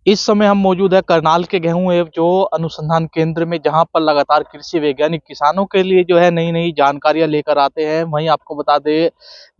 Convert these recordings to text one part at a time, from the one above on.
इस समय हम मौजूद है करनाल के गेहूं एवं जो अनुसंधान केंद्र में, जहां पर लगातार कृषि वैज्ञानिक किसानों के लिए जो है नई नई जानकारियां लेकर आते हैं। वहीं आपको बता दें,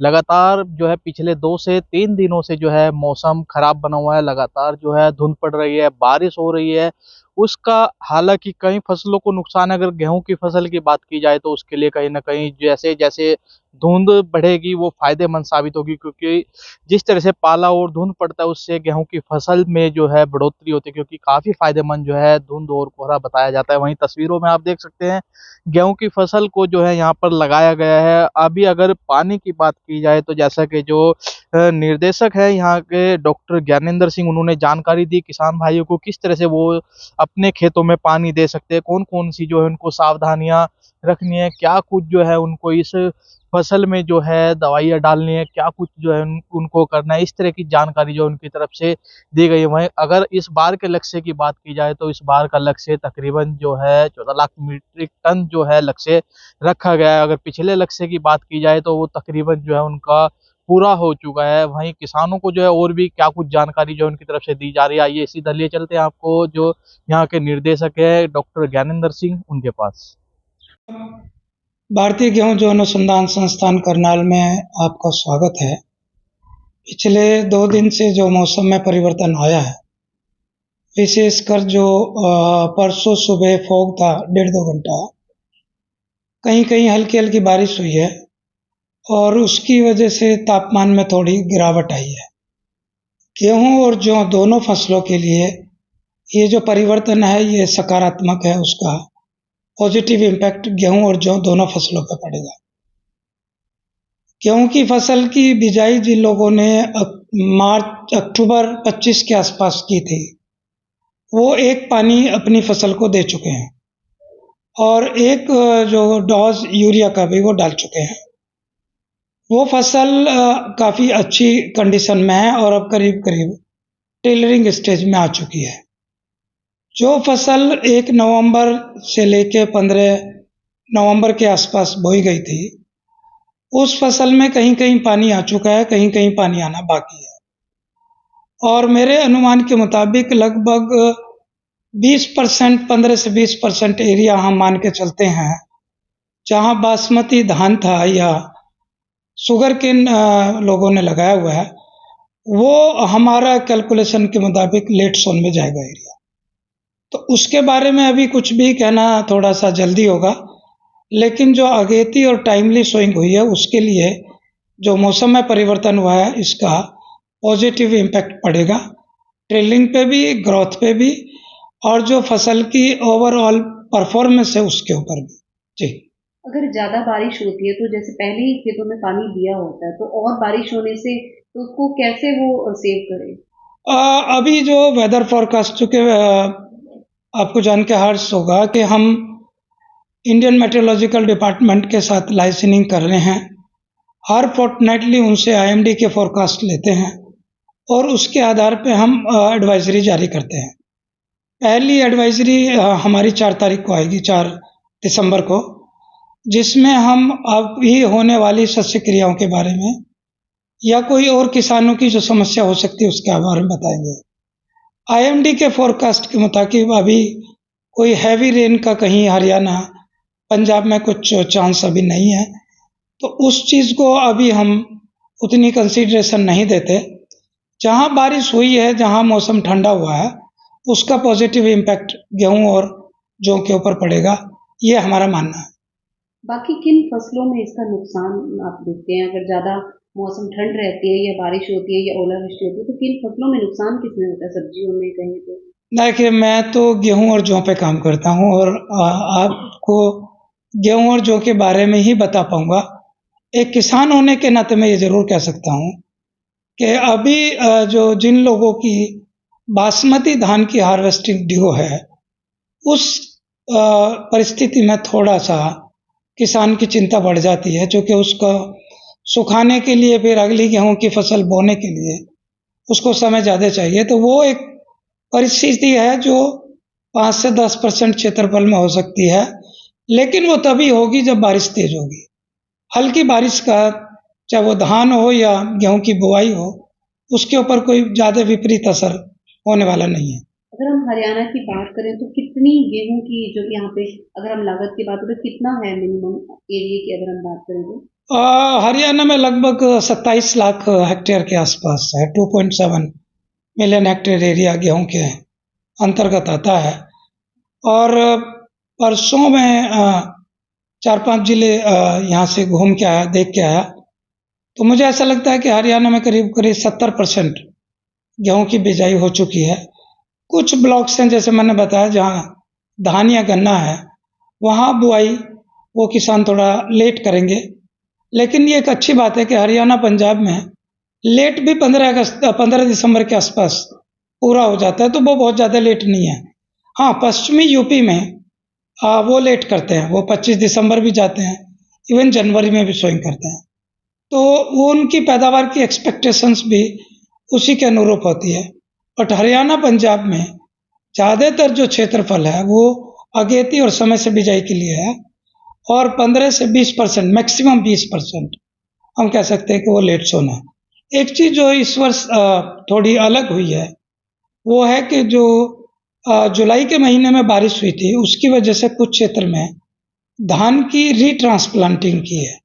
लगातार जो है पिछले 2 से 3 दिनों से जो है मौसम खराब बना हुआ है। लगातार जो है धुंध पड़ रही है, बारिश हो रही है। उसका हालांकि कई फसलों को नुकसान है। अगर गेहूं की फसल की बात की जाए तो उसके लिए कहीं ना कहीं जैसे जैसे धुंध बढ़ेगी वो फायदेमंद साबित होगी, क्योंकि जिस तरह से पाला और धुंध पड़ता है उससे गेहूं की फसल में जो है बढ़ोतरी होती है, क्योंकि काफी फायदेमंद जो है धुंध और कोहरा बताया जाता है। वहीं तस्वीरों में आप देख सकते हैं गेहूं की फसल को जो है यहाँ पर लगाया गया है। अभी अगर पानी की बात की जाए तो जैसा कि जो निर्देशक है यहाँ के डॉक्टर ज्ञानेंद्र सिंह, उन्होंने जानकारी दी किसान भाइयों को किस तरह से वो अपने खेतों में पानी दे सकते हैं, कौन कौन सी जो है उनको सावधानियां रखनी है, क्या कुछ जो है उनको इस फसल में जो है दवाइयाँ डालनी है, क्या कुछ जो है उनको करना है। इस तरह की जानकारी जो उनकी तरफ से दी गई है। वहीं अगर इस बार के लक्ष्य की बात की जाए तो इस बार का लक्ष्य तकरीबन जो है 14 लाख मीट्रिक टन जो है लक्ष्य रखा गया है। अगर पिछले लक्ष्य की बात की जाए तो वो तकरीबन जो है उनका पूरा हो चुका है। वहीं किसानों को जो है और भी क्या कुछ जानकारी जो है उनकी तरफ से दी जा रही है, आइए सीधा लिए चलते हैं आपको जो यहाँ के निर्देशक है डॉक्टर ज्ञानेंद्र सिंह उनके पास। भारतीय गेहूं जो अनुसंधान संस्थान करनाल में आपका स्वागत है। पिछले 2 दिन से जो मौसम में परिवर्तन आया है, विशेषकर जो परसों सुबह फॉग था 1.5-2 घंटा, कहीं कहीं हल्की हल्की बारिश हुई है और उसकी वजह से तापमान में थोड़ी गिरावट आई है। गेहूं और जौ दोनों फसलों के लिए ये जो परिवर्तन है ये सकारात्मक है। उसका पॉजिटिव इम्पैक्ट गेहूं और जौ दोनों फसलों पर पड़ेगा। गेहूं की फसल की बिजाई जिन लोगों ने अक्टूबर 25 के आसपास की थी, वो एक पानी अपनी फसल को दे चुके हैं और एक जो डोज यूरिया का भी वो डाल चुके हैं। वो फसल काफ़ी अच्छी कंडीशन में है और अब करीब करीब टेलरिंग स्टेज में आ चुकी है। जो फसल 1 नवंबर से लेके 15 नवंबर के आसपास बोई गई थी, उस फसल में कहीं कहीं पानी आ चुका है, कहीं कहीं पानी आना बाकी है। और मेरे अनुमान के मुताबिक लगभग 20%, 15 से 20% एरिया हम मान के चलते हैं जहां बासमती धान था या शुगर केन लोगों ने लगाया हुआ है, वो हमारा कैलकुलेशन के मुताबिक लेट सोन में जाएगा एरिया। तो उसके बारे में अभी कुछ भी कहना थोड़ा सा जल्दी होगा, लेकिन जो अगेती और टाइमली सोइंग हुई है उसके लिए जो मौसम में परिवर्तन हुआ है इसका पॉजिटिव इम्पैक्ट पड़ेगा ट्रेलिंग पे भी, ग्रोथ पे भी, और जो फसल की ओवरऑल परफॉर्मेंस है उसके ऊपर भी। जी, अगर ज़्यादा बारिश होती है तो जैसे पहले ही खेतों में पानी दिया होता है तो और बारिश होने से तो उसको कैसे वो सेव करें? अभी जो वेदर फोरकास्ट, चूँकि आपको जान के हर्ष होगा कि हम इंडियन मेट्रोलॉजिकल डिपार्टमेंट के साथ लाइसेंसिंग कर रहे हैं। हर फोर्टनाइटली उनसे आईएमडी के फोरकास्ट लेते हैं और उसके आधार पे हम एडवाइजरी जारी करते हैं। पहली एडवाइजरी हमारी 4 तारीख को आएगी, 4 दिसंबर को, जिसमें हम अभी होने वाली शस्य क्रियाओं के बारे में या कोई और किसानों की जो समस्या हो सकती है उसके बारे में बताएंगे। आईएमडी के फोरकास्ट के मुताबिक अभी कोई हैवी रेन का कहीं हरियाणा, पंजाब में कुछ चांस अभी नहीं है, तो उस चीज़ को अभी हम उतनी कंसीडरेशन नहीं देते। जहाँ बारिश हुई है, जहाँ मौसम ठंडा हुआ है, उसका पॉजिटिव इम्पैक्ट गेहूं और जौ के ऊपर पड़ेगा, ये हमारा मानना है। बाकी किन फसलों में इसका नुकसान आप देखते हैं? अगर ज़्यादा मौसम ठंड रहती है या बारिश होती है या ओलावृष्टि होती है तो किन फसलों में नुकसान किसमें होता है, सब्जियों में कहें तो? देखिए, मैं तो गेहूं और जौ पे काम करता हूं और आपको गेहूं और जौ के बारे में ही बता पाऊंगा। एक किसान होने के नाते मैं ये जरूर कह सकता हूं कि अभी जो जिन लोगों की बासमती धान की हार्वेस्टिंग ड्यू है, उस परिस्थिति में थोड़ा सा किसान की चिंता बढ़ जाती है, क्योंकि उसका सुखाने के लिए फिर अगली गेहूं की फसल बोने के लिए उसको समय ज़्यादा चाहिए। तो वो एक परिस्थिति है जो 5 से 10% क्षेत्रफल में हो सकती है, लेकिन वो तभी होगी जब बारिश तेज होगी। हल्की बारिश का, चाहे वो धान हो या गेहूं की बुआई हो, उसके ऊपर कोई ज़्यादा विपरीत असर होने वाला नहीं है। अगर हम हरियाणा की बात करें तो कितनी गेहूं की जो यहाँ पे अगर हम लागत की बात करें तो कितना है मिनिमम एरिया की अगर हम बात करें तो? हरियाणा में लगभग 27 लाख हेक्टेयर के आसपास है। 2.7 मिलियन हेक्टेयर एरिया गेहूं के अंतर्गत आता है। और परसों में 4-5 जिले यहाँ से घूम के आया, देख के आया, तो मुझे ऐसा लगता है कि हरियाणा में करीब करीब 70% गेहूं की बिजाई हो चुकी है। कुछ ब्लॉक्स हैं, जैसे मैंने बताया, जहाँ धान या गन्ना है, वहाँ बुआई वो किसान थोड़ा लेट करेंगे। लेकिन ये एक अच्छी बात है कि हरियाणा पंजाब में लेट भी 15 दिसंबर के आसपास पूरा हो जाता है, तो वो बहुत ज़्यादा लेट नहीं है। हाँ, पश्चिमी यूपी में वो लेट करते हैं, वो 25 दिसंबर भी जाते हैं, इवन जनवरी में भी सोइंग करते हैं। तो वो उनकी पैदावार की एक्सपेक्टेशंस भी उसी के अनुरूप होती है। बट हरियाणा पंजाब में ज़्यादातर जो क्षेत्रफल है वो अगेती और समय से बिजाई के लिए है, और 15 से 20%, मैक्सिमम 20% हम कह सकते हैं कि वो लेट सोना है। एक चीज़ जो इस वर्ष थोड़ी अलग हुई है, वो है कि जो जुलाई के महीने में बारिश हुई थी, उसकी वजह से कुछ क्षेत्र में धान की रीट्रांसप्लांटिंग की है,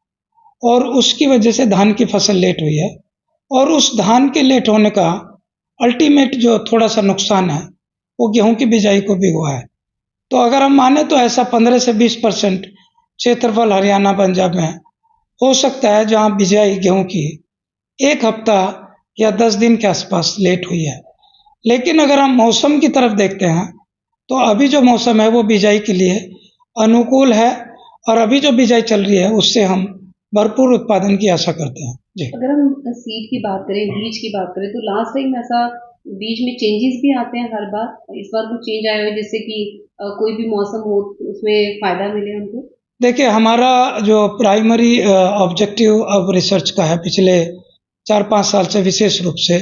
और उसकी वजह से धान की फसल लेट हुई है। और उस धान के लेट होने का अल्टीमेट जो थोड़ा सा नुकसान है, वो गेहूं की बिजाई को भी हुआ है। तो अगर हम माने तो ऐसा 15 से 20% क्षेत्रफल हरियाणा पंजाब में हो सकता है जहां बिजाई गेहूं की 1 हफ्ता या 10 दिन के आसपास लेट हुई है। लेकिन अगर हम मौसम की तरफ देखते हैं तो अभी जो मौसम है वो बिजाई के लिए अनुकूल है, और अभी जो बिजाई चल रही है उससे हम भरपूर उत्पादन की आशा करते हैं। जी। अगर हम सीड की बात करें, बीज की बात करें, तो लास्ट टाइम ऐसा बीज में चेंजेस भी आते हैं हर बार, इस बार कुछ चेंज आया है जिससे कि कोई भी मौसम हो तो उसमें फायदा मिले हमको? देखिए, हमारा जो प्राइमरी ऑब्जेक्टिव अब रिसर्च का है पिछले 4-5 साल से विशेष रूप से,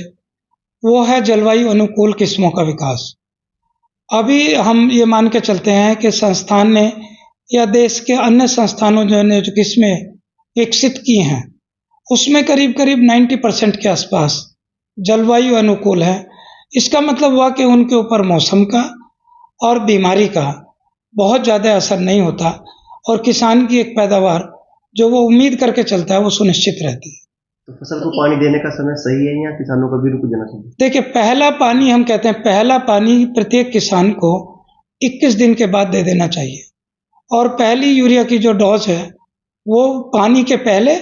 वो है जलवायु अनुकूल किस्मों का विकास। अभी हम ये मान के चलते हैं कि संस्थान ने या देश के अन्य संस्थानों ने जो किस्में विकसित की हैं, उसमें करीब करीब 90% के आसपास जलवायु अनुकूल है। इसका मतलब हुआ कि उनके ऊपर मौसम का और बीमारी का बहुत ज़्यादा असर नहीं होता, और किसान की एक पैदावार जो वो उम्मीद करके चलता है वो सुनिश्चित रहती है। तो फसल को पानी देने का समय सही है या किसानों को भी रुक जाना चाहिए? देखिए, पहला पानी, हम कहते हैं पहला पानी प्रत्येक किसान को 21 दिन के बाद दे देना चाहिए, और पहली यूरिया की जो डोज है वो पानी के पहले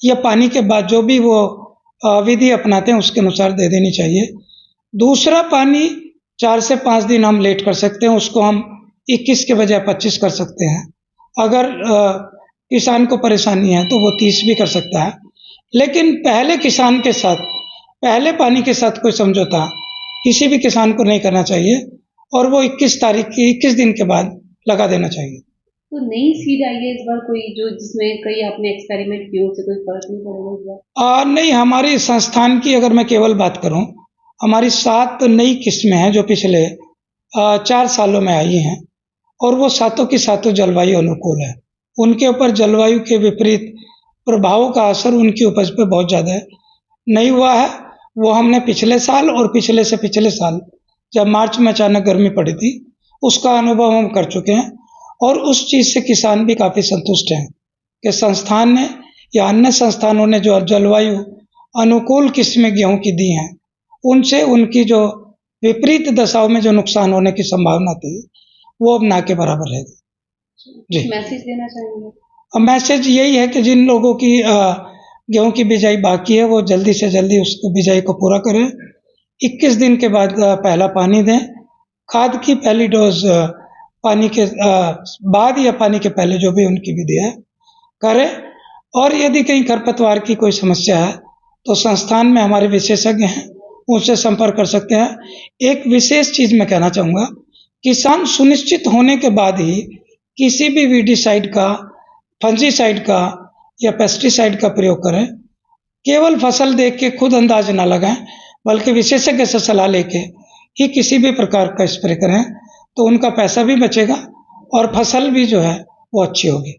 या पानी के बाद जो भी वो विधि अपनाते हैं उसके अनुसार दे देनी चाहिए। दूसरा पानी 4 से 5 दिन हम लेट कर सकते हैं, उसको हम 21 के बजाय 25 कर सकते हैं। अगर किसान को परेशानी है तो वो 30 भी कर सकता है। लेकिन पहले किसान के साथ, पहले पानी के साथ कोई समझौता किसी भी किसान को नहीं करना चाहिए, और वो 21 दिन के बाद लगा देना चाहिए। तो नई सीड आई है इस बार कोई जो जिसमें कई आपने एक्सपेरिमेंट किए, उससे कोई फर्क नहीं पड़ेगा इस बार? नहीं, हमारी संस्थान की अगर मैं केवल बात करूं, हमारी 7 नई किस्में हैं जो पिछले 4 सालों में आई हैं, और वो सातों की सातों जलवायु अनुकूल है। उनके ऊपर जलवायु के विपरीत प्रभावों का असर उनकी उपज पे बहुत ज़्यादा नहीं हुआ है। वो हमने पिछले साल और पिछले से पिछले साल, जब मार्च में अचानक गर्मी पड़ी थी, उसका अनुभव हम कर चुके हैं, और उस चीज़ से किसान भी काफ़ी संतुष्ट हैं कि संस्थान ने या अन्य संस्थानों ने जो जलवायु अनुकूल किस्में गेहूं की दी हैं, उनसे उनकी जो विपरीत दशाओं में जो नुकसान होने की संभावना थी वो अब ना के बराबर है। जी। मैसेज देना चाहेंगे? अब मैसेज यही है कि जिन लोगों की गेहूं की बिजाई बाकी है वो जल्दी से जल्दी उस बिजाई को पूरा करें। 21 दिन के बाद पहला पानी दें। खाद की पहली डोज पानी के बाद या पानी के पहले, जो भी उनकी विधि है, करें। और यदि कहीं खरपतवार की कोई समस्या है तो संस्थान में हमारे विशेषज्ञ हैं, उनसे संपर्क कर सकते हैं। एक विशेष चीज़ मैं कहना चाहूँगा, किसान सुनिश्चित होने के बाद ही किसी भी वीडीसाइड का, फंजीसाइड का या पेस्टिसाइड का प्रयोग करें। केवल फसल देख के खुद अंदाज ना लगाएं, बल्कि विशेषज्ञ से सलाह लेके ही किसी भी प्रकार का स्प्रे करें, तो उनका पैसा भी बचेगा और फसल भी जो है वो अच्छी होगी।